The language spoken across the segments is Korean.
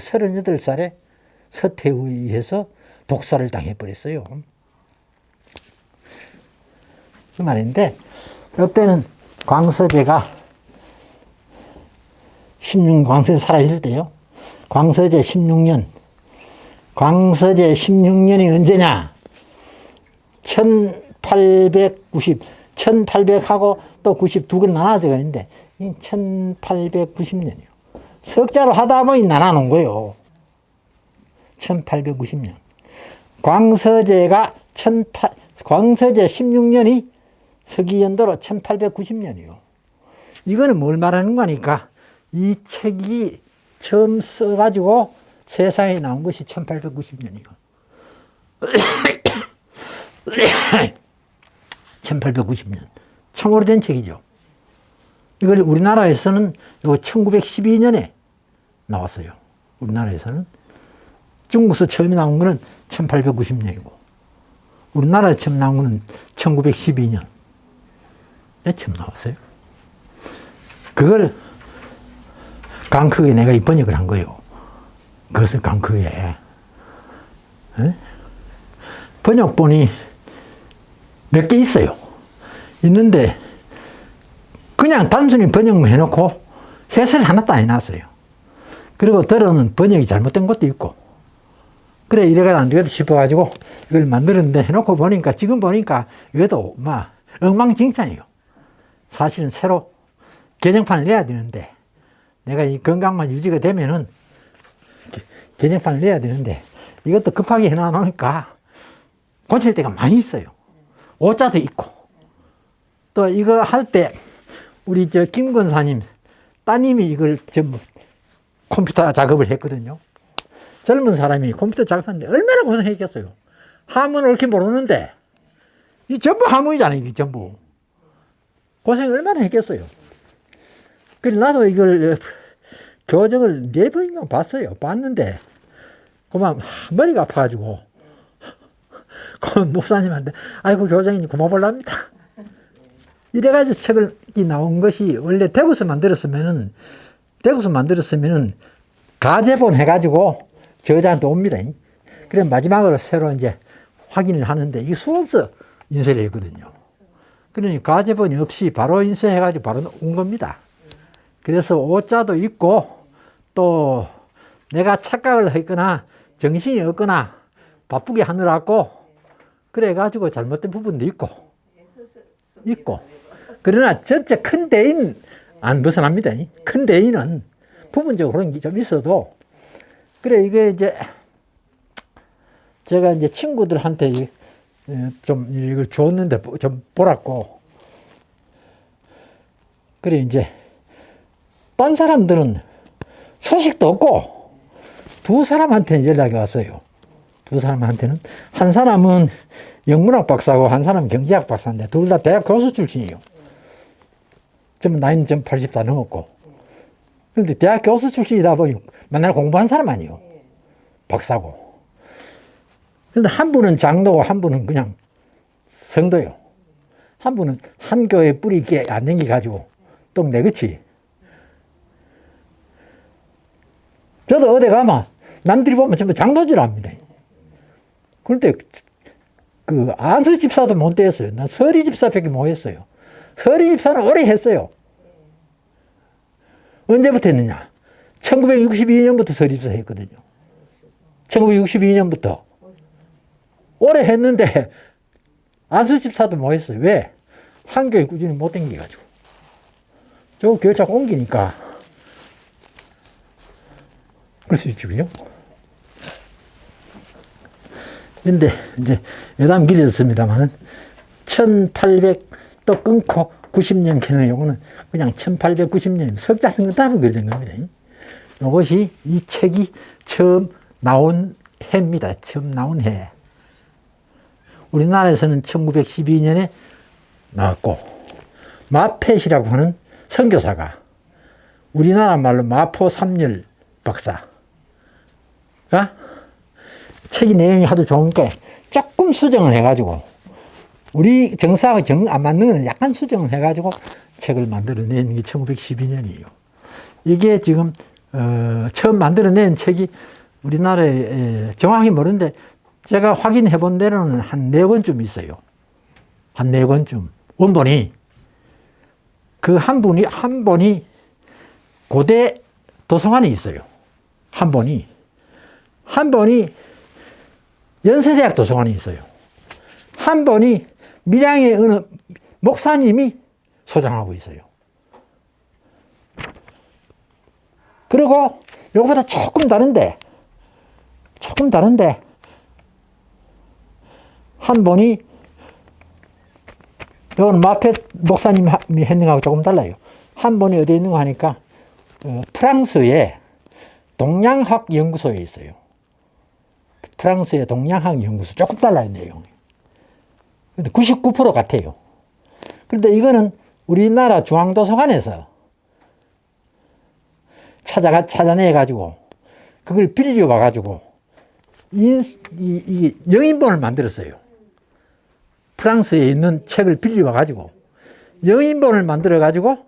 38살에 서태후에 의해서 독살을 당해버렸어요. 그 말인데, 이때는 광서제가 광서제 살아있을 때요. 광서제 16년. 광서제 16년이 언제냐? 1800하고 또 92개 나눠져 있는데, 1890년이요. 석자로 하다 보니 나눠놓은 거예요. 1890년. 광서제 16년이 서기연도로 1890년이요. 이거는 뭘 말하는 거니까, 이 책이 처음 써가지고 세상에 나온 것이 1890년이요. 1890년. 참 오래된 책이죠. 이걸 우리나라에서는 1912년에 나왔어요. 우리나라에서는. 중국에서 처음 나온 거는 1890년이고, 우리나라에 처음 나온 거는 1912년에 처음 나왔어요. 그걸 강크게 내가 이 번역을 한 거예요. 그것을 강크게. 번역본이 몇 개 있어요. 있는데, 그냥 단순히 번역만 해놓고 해설 하나도 안 해놨어요. 그리고 들어는 번역이 잘못된 것도 있고, 그래, 이래가 안 되겠다 싶어가지고 이걸 만들었는데, 해놓고 보니까, 지금 보니까 이것도 막 엉망진창이에요. 사실은 새로 개정판을 내야 되는데, 내가 이 건강만 유지가 되면은 개정판을 내야 되는데, 이것도 급하게 해놔놓으니까 고칠 때가 많이 있어요. 오자도 있고. 또 이거 할 때, 우리 김 권사님, 따님이 이걸 전부 컴퓨터 작업을 했거든요. 젊은 사람이 컴퓨터 작업하는데 얼마나 고생했겠어요. 한문을 옳게 모르는데, 이 전부 한문이잖아요, 이게 전부. 고생 얼마나 했겠어요. 그래서 나도 이걸 교정을 4번인가 봤어요. 봤는데, 그만 머리가 아파가지고, 그 목사님한테, 아이고, 교장님 고마워랍니다. 이래가지고 책을 나온 것이, 원래 대구서 만들었으면은 가제본 해가지고 저자한테 옵니다. 그래 마지막으로 새로 이제 확인을 하는데, 이게 수원서 인쇄를 했거든요. 그러니까 가제본이 없이 바로 인쇄해가지고 바로 온 겁니다. 그래서 오자도 있고, 또 내가 착각을 했거나 정신이 없거나 바쁘게 하느라고 그래가지고 잘못된 부분도 있고, 그러나 전체 큰 대인 안 벗어납니다. 큰 대인은 부분적으로 그런 게 좀 있어도, 그래, 이게 이제 제가 이제 친구들한테 좀 이걸 줬는데 좀 보라고. 그래, 이제 딴 사람들은 소식도 없고, 두 사람한테는 연락이 왔어요. 두 사람한테는. 한 사람은 영문학 박사고 한 사람은 경제학 박사인데, 둘 다 대학 교수 출신이에요. 좀 나이는 좀 80살 넘었고. 그런데 대학 교수 출신이다 보니 맨날 공부한 사람 아니에요. 박사고. 그런데 한 분은 장로고 한 분은 그냥 성도요. 한 분은 한 교회 뿌리 있게 안 댕겨가지고 똥 내그치. 저도 어디 가면 남들이 보면 전부 장로줄 압니다. 그런데 그 안수 집사도 못 되었어요. 난 서리 집사밖에 못 했어요. 서리 집사는 오래 했어요. 언제부터 했느냐? 1962년부터 서리 집사 했거든요. 1962년부터. 오래 했는데 안수 집사도 못 했어요. 왜? 한 교회 꾸준히 못 댕겨가지고. 저 교회 자꾸 옮기니까. 그럴 수 있죠. 그런데 이제 여담 길어졌습니다만은 1800 또 끊고 90년 캐는 요거는 그냥 1890년 석자 쓴 다음에 그려진 겁니다. 이것이 이 책이 처음 나온 해입니다. 처음 나온 해. 우리나라에서는 1912년에 나왔고, 마펫이라고 하는 선교사가, 우리나라 말로 마포삼열 박사가 책이 내용이 하도 좋으니까 조금 수정을 해가지고, 우리 정사하고 정 안 맞는 거는 약간 수정을 해가지고 책을 만들어낸 게 1912년이에요. 이게 지금 처음 만들어낸 책이 우리나라에 정확히 모르는데 제가 확인해 본 데로는 한 4권쯤 있어요. 한 4권쯤. 원본이. 그 한 본이 고대 도서관에 있어요. 한 본이. 한 본이 연세대학 도서관에 있어요. 한 본이 밀양의 어느 목사님이 소장하고 있어요. 그리고 요거보다 조금 다른데 한 본이 요거는 마페 목사님이 했는 거하고 조금 달라요. 한 본이 어디에 있는 거 하니까 프랑스의 동양학 연구소에 있어요. 프랑스의 동양학 연구소. 조금 달라요, 내용이. 근데 99% 같아요. 그런데 이거는 우리나라 중앙도서관에서 찾아내가지고 그걸 빌려 와가지고 이 영인본을 만들었어요. 프랑스에 있는 책을 빌려 와가지고 영인본을 만들어가지고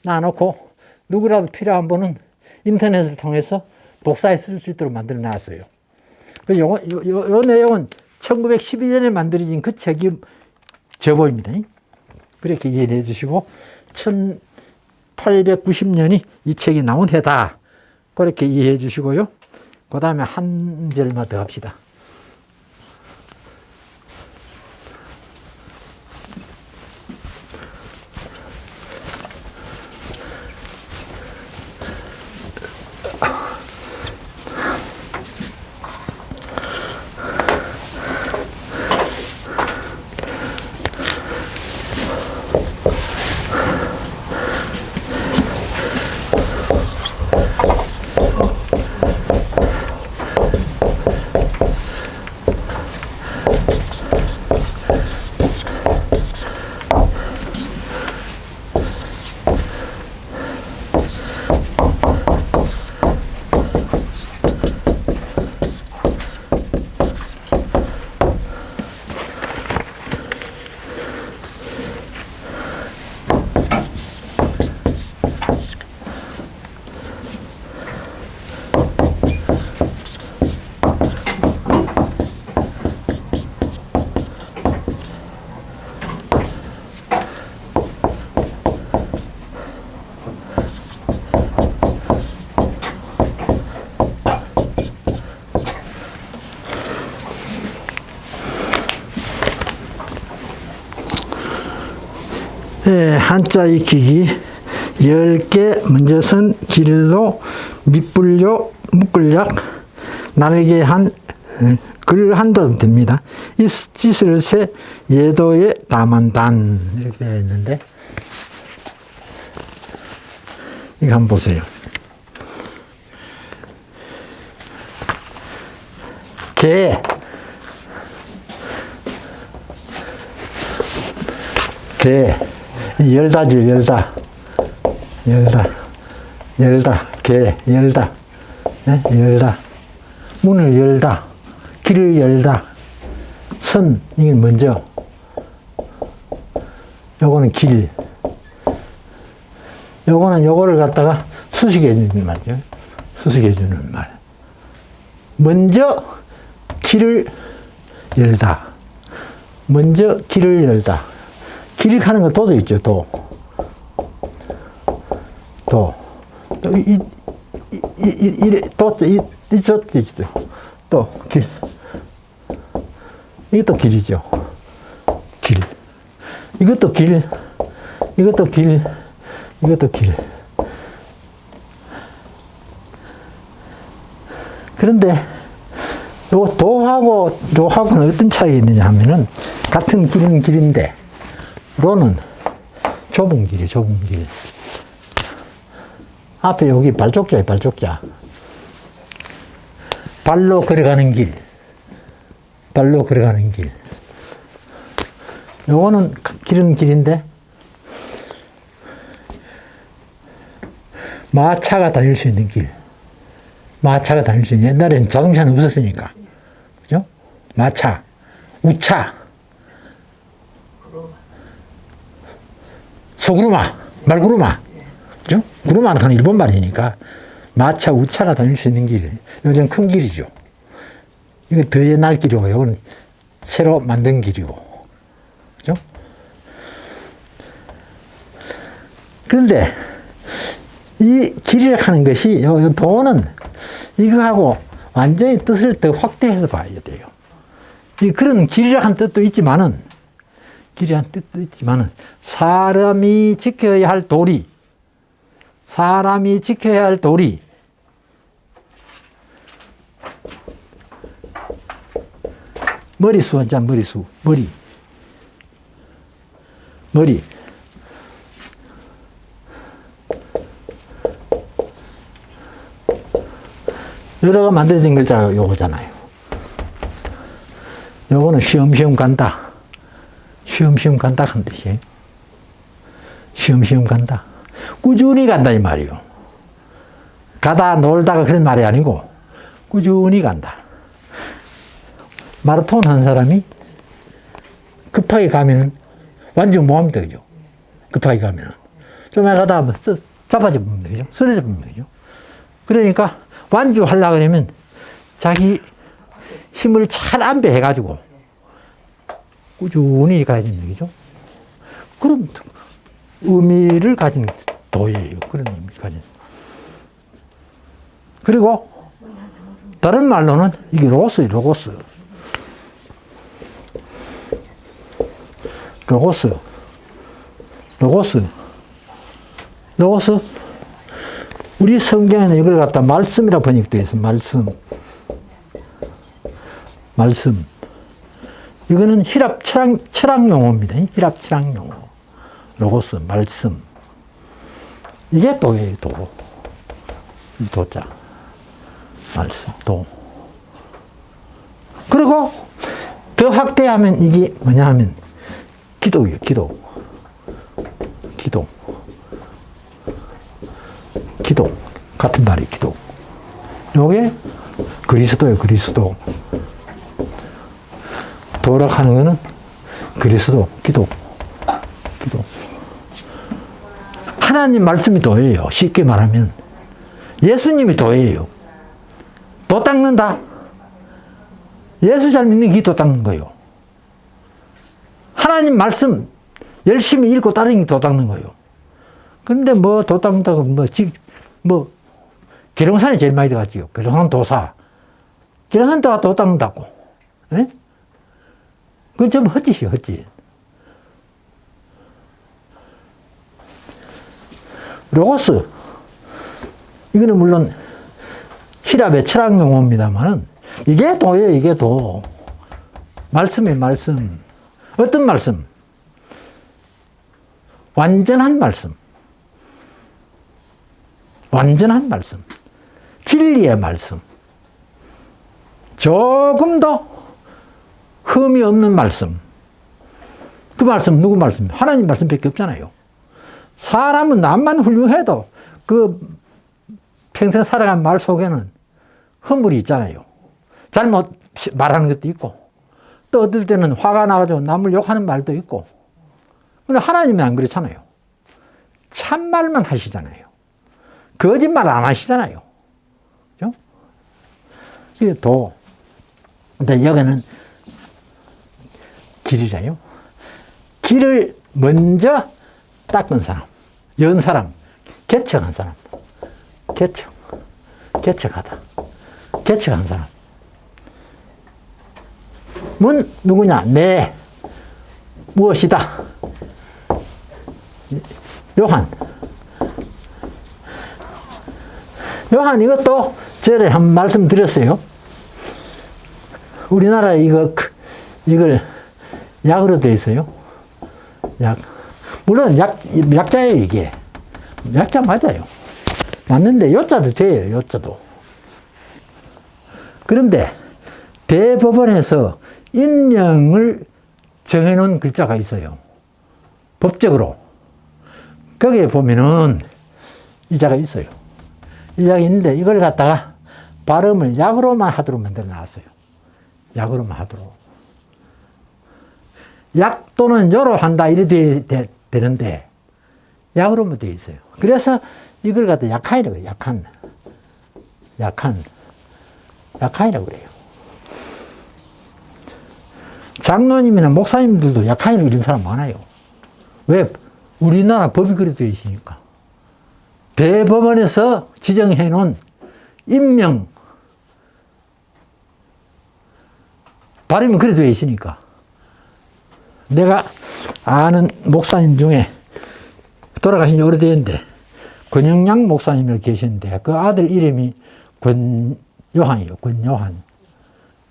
놔놓고 누구라도 필요한 분은 인터넷을 통해서 복사해 쓸 수 있도록 만들어 놨어요. 요 내용은 1912년에 만들어진 그 책이 저보입니다. 그렇게 이해해 주시고 1890년이 이 책이 나온 해다. 그렇게 이해해 주시고요. 그 다음에 한 절만 더 합시다. 한자 익히기 10개 문제선 길로 밑불요 묶을약 날개 한 글 한도 됩니다. 이 짓을 세 예도에 다만단 이렇게 되어 있는데 이거 한번 보세요. 개 열다죠, 열다. 개, 열다. 네? 열다. 문을 열다. 길을 열다. 선, 이게 먼저. 요거는 길. 요거를 갖다가 수식해 주는 말이죠. 수식해 주는 말. 먼저 길을 열다. 먼저 길을 열다. 길을 가는 거 도도 있죠, 도. 이쪽도 있죠. 또, 길. 이것도 길이죠. 길. 이것도 길. 이것도 길. 이것도 길. 그런데, 요 도하고 로하고는 어떤 차이가 있느냐 하면은, 같은 길은 길인데, 로는 좁은 길이에요, 좁은 길. 앞에 여기 발족자예요, 발족자. 발로 걸어가는 길. 발로 걸어가는 길. 요거는 길은 길인데, 마차가 다닐 수 있는 길. 마차가 다닐 수 있는, 옛날엔 자동차는 없었으니까. 그죠? 마차, 우차, 소구르마, 말구르마. 그죠? 구루마는 그건 일본 말이니까 마차, 우차가 다닐 수 있는 길. 요즘 큰 길이죠. 이건 더 옛날 길이고, 이건 새로 만든 길이고. 그죠? 그런데 이 길이라고 하는 것이, 요 도는 이거하고 완전히 뜻을 더 확대해서 봐야 돼요. 그런 길이라고 하는 뜻도 있지만은, 길이라는 뜻도 있지만은, 사람이 지켜야 할 도리, 사람이 지켜야 할 도리, 머리수 한자, 머리수, 머리. 여러가 만들어진 글자가 요거잖아요. 요거는 쉬엄쉬엄 간다. 쉬엄쉬엄 간다 하는 뜻이에요. 쉬엄쉬엄 간다. 꾸준히 간다 이 말이에요. 가다 놀다가 그런 말이 아니고 꾸준히 간다. 마라톤 한 사람이 급하게 가면은 완전 못 합니다. 그죠? 급하게 가면은. 좀 가다 잡아져 보면 되죠? 쓰러져 보면 되죠? 그러니까 완주하려고 그러면 자기 힘을 잘 안배해가지고 꾸준히 가야 되는 거죠. 그런 의미를 가진 도예요. 그런 의미를 가진. 그리고 다른 말로는 이게 로고스예요. 로고스. 우리 성경에는 이걸 갖다 말씀이라 번역되어 있어. 말씀. 이거는 히랍 철학 용어입니다. 히랍 철학 용어. 로고스, 말씀. 이게 도예요, 도. 이 도자. 말씀, 도. 그리고 더 확대하면 이게 뭐냐 하면 기도예요, 기도. 같은 말이 기도. 요게 그리스도예요, 그리스도. 도락하는 거는 그리스도, 기도. 하나님 말씀이 도예요. 쉽게 말하면. 예수님이 도예요. 도 닦는다. 예수 잘 믿는 게 도 닦는 거예요. 하나님 말씀 열심히 읽고 따르는 게 도 닦는 거예요. 근데 뭐 도 닦는다고 계룡산이 제일 많이 들어갔지요. 계룡산 도사. 계룡산 도 닦는다고. 예? 그건 좀 헛짓이요, 헛짓. 로고스. 이거는 물론 히랍의 철학 용어입니다만은 이게 도예요, 이게 도. 말씀이에요, 말씀. 어떤 말씀? 완전한 말씀. 진리의 말씀. 조금 더 흠이 없는 말씀. 그 말씀, 누구 말씀? 하나님 말씀밖에 없잖아요. 사람은 남만 훌륭해도 그 평생 살아간 말 속에는 허물이 있잖아요. 잘못 말하는 것도 있고, 또 어떨 때는 화가 나가지고 남을 욕하는 말도 있고. 근데 하나님은 안 그렇잖아요. 참말만 하시잖아요. 거짓말 안 하시잖아요. 그죠? 이게 도. 근데 여기는 길이래요. 길을 먼저 닦은 사람, 연 사람, 개척한 사람. 개척한 사람. 문 누구냐? 내 무엇이다? 요한 이것도 전에 한 말씀 드렸어요. 우리나라에 이걸 약으로 되어 있어요. 물론 약자예요, 이게. 약자 맞아요. 맞는데 요자도 돼요, 요자도. 그런데 대법원에서 인명을 정해놓은 글자가 있어요. 법적으로. 거기에 보면은 이 자가 있어요. 이 자가 있는데 이걸 갖다가 발음을 약으로만 하도록 만들어 놨어요. 약으로만 하도록. 약 또는 요로 한다 이래 되는데 약으로만 되어 있어요. 그래서 이걸 갖다 약한이라고 해요. 약한이라고 그래요. 장로님이나 목사님들도 약한이라고 이런 사람 많아요. 왜? 우리나라 법이 그래 되어 있으니까. 대법원에서 지정해 놓은 임명 발음이 그래 되어 있으니까. 내가 아는 목사님 중에 돌아가신 지 오래됐는데 권영양 목사님이 계시는데 그 아들 이름이 권요한이에요. 권요한.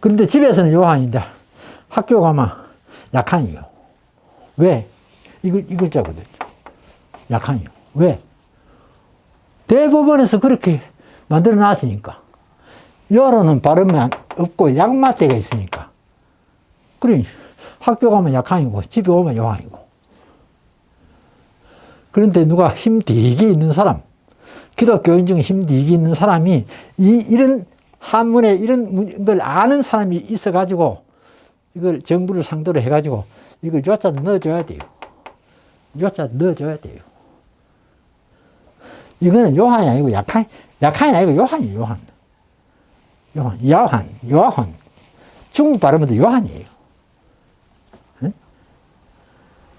그런데 집에서는 요한인데 학교 가면 약한이에요. 왜? 이 글자거든요. 약한이요. 왜? 대법원에서 그렇게 만들어 놨으니까. 여로는 발음이 없고 약마대가 있으니까. 그러니 학교 가면 약한이고 집에 오면 요한이고. 그런데 누가 힘 되게 있는 사람, 기독교인 중에 힘 되게 있는 사람이 이런 한문에 이런 걸 아는 사람이 있어가지고 이걸 정부를 상대로 해가지고 이걸 요자도 넣어줘야 돼요. 요자 넣어줘야 돼요. 이거는 요한이 아니고 약한이 아니고 요한이에요. 요한. 중국 발음은 요한이에요. 응?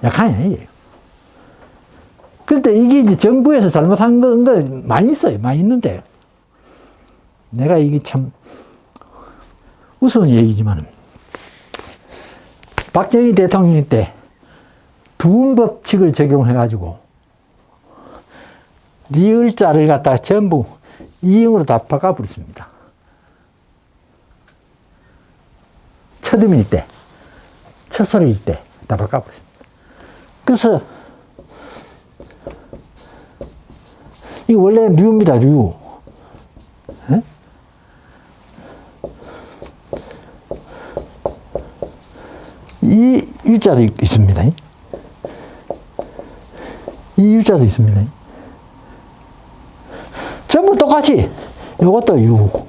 약한이 아니에요. 그런데 이게 이제 정부에서 잘못한 거 많이 있어요. 많이 있는데. 내가 이게 참 우스운 얘기지만 박정희 대통령 때 두음법칙을 적용해가지고 리을자를 갖다가 전부 이응으로 다 바꿔버렸습니다. 첫음일 때, 첫소리일 때 다 바꿔버렸습니다. 그래서 이거 원래는 류입니다, 류. 에? 이 유자도 있습니다. 이 유자도 있습니다. 전부 똑같이 이것도 유.